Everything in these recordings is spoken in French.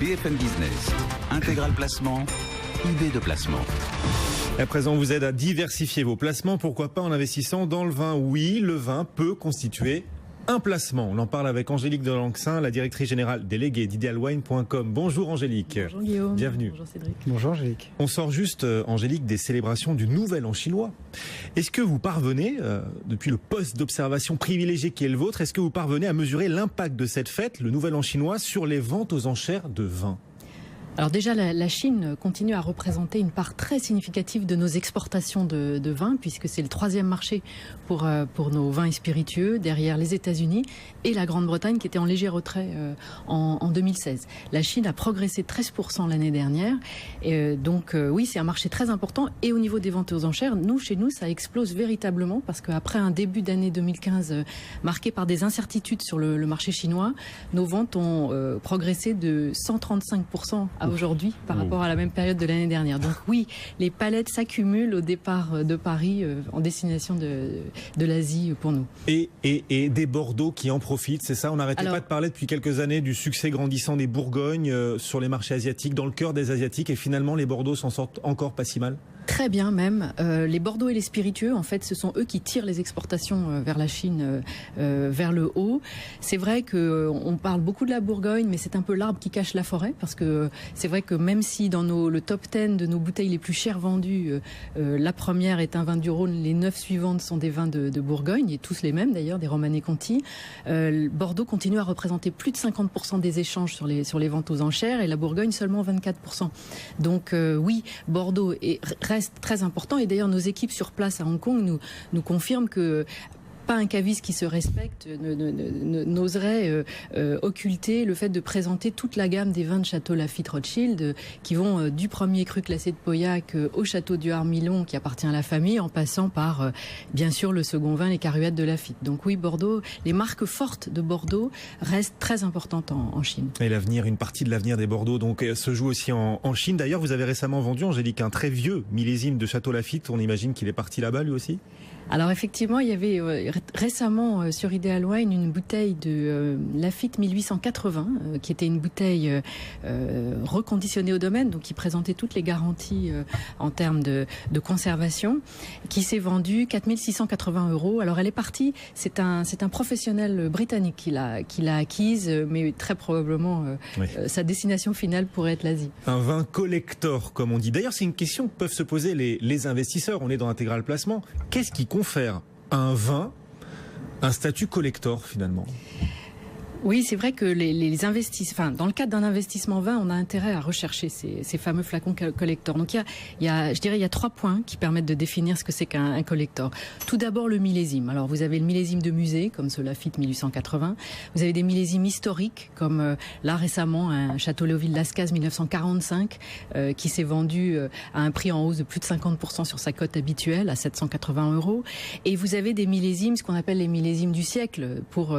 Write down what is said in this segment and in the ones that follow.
BFM Business. Intégral Placement, idée de placement. À présent, on vous aide à diversifier vos placements. Pourquoi pas en investissant dans le vin? Oui, le vin peut constituer un placement. On en parle avec Angélique Delanxin, la directrice générale déléguée d'idealwine.com. Bonjour Angélique. Bonjour Guillaume. Bienvenue. Bonjour Cédric. Bonjour Angélique. On sort juste, Angélique, des célébrations du Nouvel An chinois. Est-ce que vous parvenez, depuis le poste d'observation privilégié qui est le vôtre, est-ce que vous parvenez à mesurer l'impact de cette fête, le Nouvel An chinois, sur les ventes aux enchères de vin? Alors déjà, la Chine continue à représenter une part très significative de nos exportations de vin, puisque c'est le 3e marché pour nos vins et spiritueux, derrière les États-Unis et la Grande-Bretagne, qui était en léger retrait en 2016. La Chine a progressé 13% l'année dernière, et donc oui, c'est un marché très important. Et au niveau des ventes aux enchères, chez nous, ça explose véritablement, parce qu'après un début d'année 2015 marqué par des incertitudes sur le marché chinois, nos ventes ont progressé de 135% à aujourd'hui par rapport à la même période de l'année dernière. Donc oui, les palettes s'accumulent au départ de Paris en destination de l'Asie pour nous. Et des Bordeaux qui en profitent, c'est ça? On n'arrêtait pas de parler depuis quelques années du succès grandissant des Bourgognes sur les marchés asiatiques, dans le cœur des Asiatiques, et finalement les Bordeaux s'en sortent encore pas si mal? Très bien même. Les Bordeaux et les spiritueux, en fait, ce sont eux qui tirent les exportations vers la Chine, vers le haut. C'est vrai qu'on parle beaucoup de la Bourgogne, mais c'est un peu l'arbre qui cache la forêt, parce que c'est vrai que même si dans le top 10 de nos bouteilles les plus chères vendues, la première est un vin du Rhône, les 9 suivantes sont des vins de Bourgogne, et tous les mêmes d'ailleurs, des Romanée Conti. Bordeaux continue à représenter plus de 50% des échanges sur les ventes aux enchères, et la Bourgogne seulement 24%. Donc oui, Bordeaux reste très important, et d'ailleurs nos équipes sur place à Hong Kong nous confirment que pas un caviste qui se respecte n'oserait occulter le fait de présenter toute la gamme des vins de Château Lafite Rothschild, qui vont du premier cru classé de Pauillac au Château du Harmillon, qui appartient à la famille, en passant par bien sûr le second vin, les Caruates de Lafite. Donc oui, Bordeaux, les marques fortes de Bordeaux restent très importantes en Chine. Et l'avenir, une partie de l'avenir des Bordeaux donc se joue aussi en Chine. D'ailleurs, vous avez récemment vendu, Angélique, un très vieux millésime de Château Lafite. On imagine qu'il est parti là-bas lui aussi? Alors effectivement, il y avait récemment sur Ideal Wine une bouteille de Lafite 1880 qui était une bouteille reconditionnée au domaine, donc qui présentait toutes les garanties en termes de conservation, qui s'est vendue 4 680 €. Alors elle est partie, c'est un professionnel britannique qui l'a acquise, mais très probablement sa destination finale pourrait être l'Asie. Un vin collector, comme on dit. D'ailleurs, c'est une question que peuvent se poser les investisseurs. On est dans Intégral Placement. Qu'est-ce qui confère à un vin un statut collector finalement? Oui, c'est vrai que les investisseurs, dans le cadre d'un investissement vin, on a intérêt à rechercher ces fameux flacons collector. Donc il y a 3 points qui permettent de définir ce que c'est qu'un collector. Tout d'abord, le millésime. Alors vous avez le millésime de musée, comme ce Lafite 1880. Vous avez des millésimes historiques, comme là récemment un Château Léoville-Lascaz 1945, qui s'est vendu à un prix en hausse de plus de 50% sur sa cote habituelle, à 780 €. Et vous avez des millésimes, ce qu'on appelle les millésimes du siècle, pour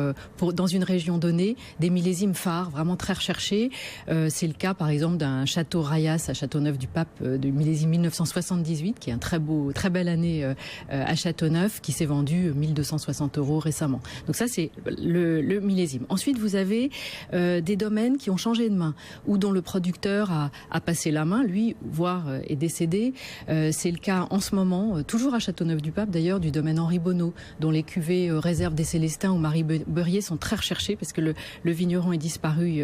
dans une région donnée, des millésimes phares vraiment très recherchés. C'est le cas par exemple d'un Château Rayas à Châteauneuf-du-Pape de millésime 1978, qui est très belle année à Châteauneuf, qui s'est vendu 1 260 € récemment. Donc ça c'est le millésime. Ensuite vous avez des domaines qui ont changé de main, ou dont le producteur a passé la main, lui, voire est décédé. C'est le cas en ce moment, toujours à Châteauneuf-du-Pape d'ailleurs, du domaine Henri Bonneau, dont les cuvées réserves des Célestins ou Marie Beurier sont très recherchées, parce que le vigneron est disparu,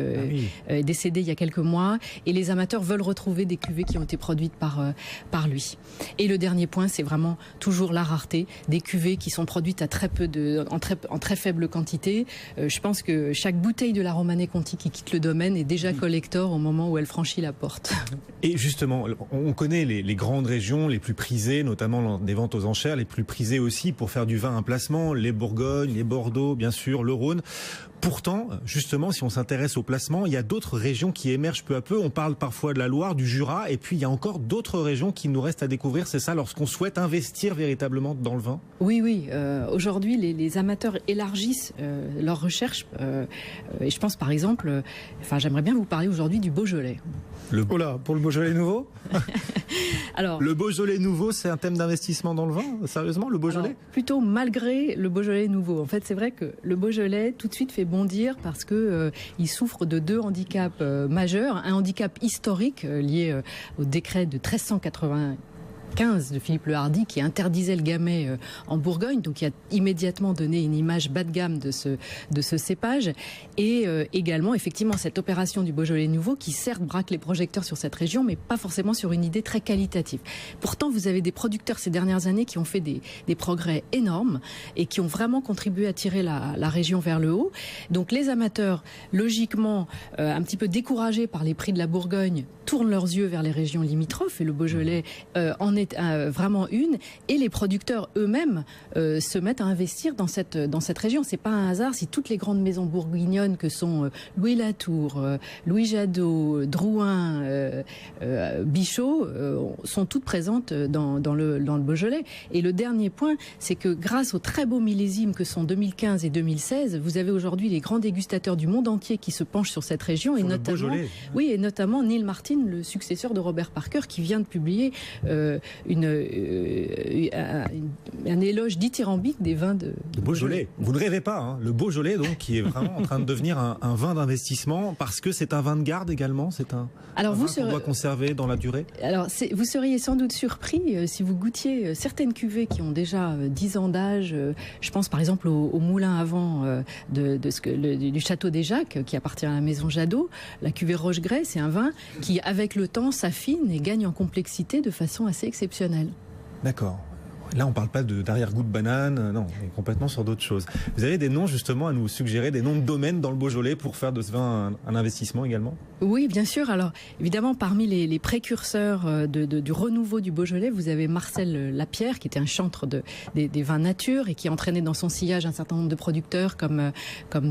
est décédé il y a quelques mois, et les amateurs veulent retrouver des cuvées qui ont été produites par lui. Et le dernier point, c'est vraiment toujours la rareté, des cuvées qui sont produites à en très faible quantité. Je pense que chaque bouteille de la Romanée Conti qui quitte le domaine est déjà collector au moment où elle franchit la porte. Et justement, on connaît les grandes régions les plus prisées, notamment des ventes aux enchères, les plus prisées aussi pour faire du vin un placement, les Bourgognes, les Bordeaux, bien sûr, le Rhône. Pourtant, justement, si on s'intéresse au placement, il y a d'autres régions qui émergent peu à peu. On parle parfois de la Loire, du Jura, et puis il y a encore d'autres régions qui nous restent à découvrir. C'est ça, lorsqu'on souhaite investir véritablement dans le vin? Oui. Aujourd'hui, les amateurs élargissent leurs recherches. Et je pense par exemple, j'aimerais bien vous parler aujourd'hui du Beaujolais. Pour le Beaujolais nouveau? Alors, le Beaujolais nouveau, c'est un thème d'investissement dans le vin? Sérieusement, le Beaujolais? Plutôt malgré le Beaujolais nouveau. En fait, c'est vrai que le Beaujolais, tout de suite, fait bondir parce que il souffre de 2 handicaps majeurs. Un handicap historique lié au décret de 1395 de Philippe le Hardy qui interdisait le gamay en Bourgogne, donc qui a immédiatement donné une image bas de gamme de ce cépage, et également effectivement cette opération du Beaujolais nouveau qui certes braque les projecteurs sur cette région, mais pas forcément sur une idée très qualitative. Pourtant, vous avez des producteurs ces dernières années qui ont fait des progrès énormes et qui ont vraiment contribué à tirer la région vers le haut. Donc les amateurs, logiquement, un petit peu découragés par les prix de la Bourgogne, tournent leurs yeux vers les régions limitrophes, et le Beaujolais en est vraiment une, et les producteurs eux-mêmes se mettent à investir dans cette région. C'est pas un hasard si toutes les grandes maisons bourguignonnes que sont Louis Latour, Louis Jadot, Drouin, Bichot sont toutes présentes dans le Beaujolais. Et le dernier point, c'est que grâce aux très beaux millésimes que sont 2015 et 2016, vous avez aujourd'hui les grands dégustateurs du monde entier qui se penchent sur cette région, et notamment Neil Martin, le successeur de Robert Parker, qui vient de publier un éloge dithyrambique des vins de Beaujolais. Vous ne rêvez pas, hein. Le Beaujolais, donc, qui est vraiment en train de devenir un vin d'investissement, parce que c'est un vin de garde également. C'est un vin qu'on doit conserver dans la durée. Alors, vous seriez sans doute surpris si vous goûtiez certaines cuvées qui ont déjà 10 ans d'âge. Je pense par exemple au moulin à vent du Château des Jacques, qui appartient à la maison Jadot. La cuvée Roche-Grès, c'est un vin qui, avec le temps, s'affine et gagne en complexité de façon assez exceptionnelle. D'accord. Là, on ne parle pas d'arrière-goût de banane, non, on est complètement sur d'autres choses. Vous avez des noms justement à nous suggérer, des noms de domaines dans le Beaujolais pour faire de ce vin un investissement également? Oui, bien sûr. Alors, évidemment, parmi les précurseurs du renouveau du Beaujolais, vous avez Marcel Lapierre, qui était un chantre des vins nature et qui entraînait dans son sillage un certain nombre de producteurs comme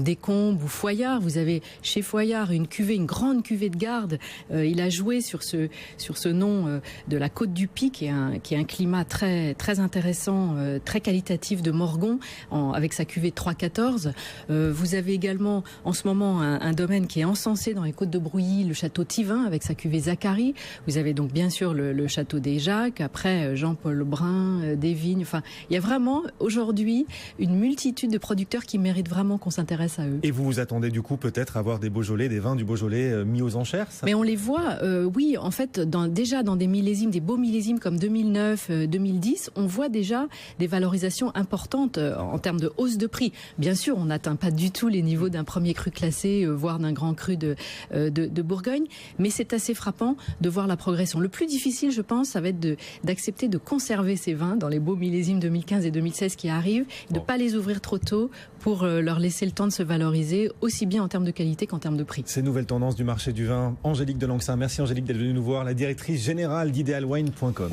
Descombes ou Foyard. Vous avez chez Foyard une grande cuvée de garde. Il a joué sur ce nom de la Côte du Pic, qui est un climat très, très intéressant, très qualitatif de Morgon, avec sa cuvée 3-14. Vous avez également en ce moment un domaine qui est encensé dans les Côtes de Brouilly, le château Thivin avec sa cuvée Zacharie. Vous avez donc bien sûr le château des Jacques, après Jean-Paul Brun, des vignes. Enfin, il y a vraiment aujourd'hui une multitude de producteurs qui méritent vraiment qu'on s'intéresse à eux. Et vous vous attendez du coup peut-être à voir des vins du Beaujolais mis aux enchères, ça? Mais on les voit, oui, en fait, déjà dans des millésimes, des beaux millésimes comme 2009, 2010, on voit déjà des valorisations importantes en termes de hausse de prix. Bien sûr, on n'atteint pas du tout les niveaux d'un premier cru classé, voire d'un grand cru de Bourgogne, mais c'est assez frappant de voir la progression. Le plus difficile, je pense, ça va être d'accepter de conserver ces vins dans les beaux millésimes 2015 et 2016 qui arrivent, de ne pas les ouvrir trop tôt pour leur laisser le temps de se valoriser, aussi bien en termes de qualité qu'en termes de prix. Ces nouvelles tendances du marché du vin. Angélique Delanxin, merci Angélique d'être venue nous voir, la directrice générale d'Idealwine.com.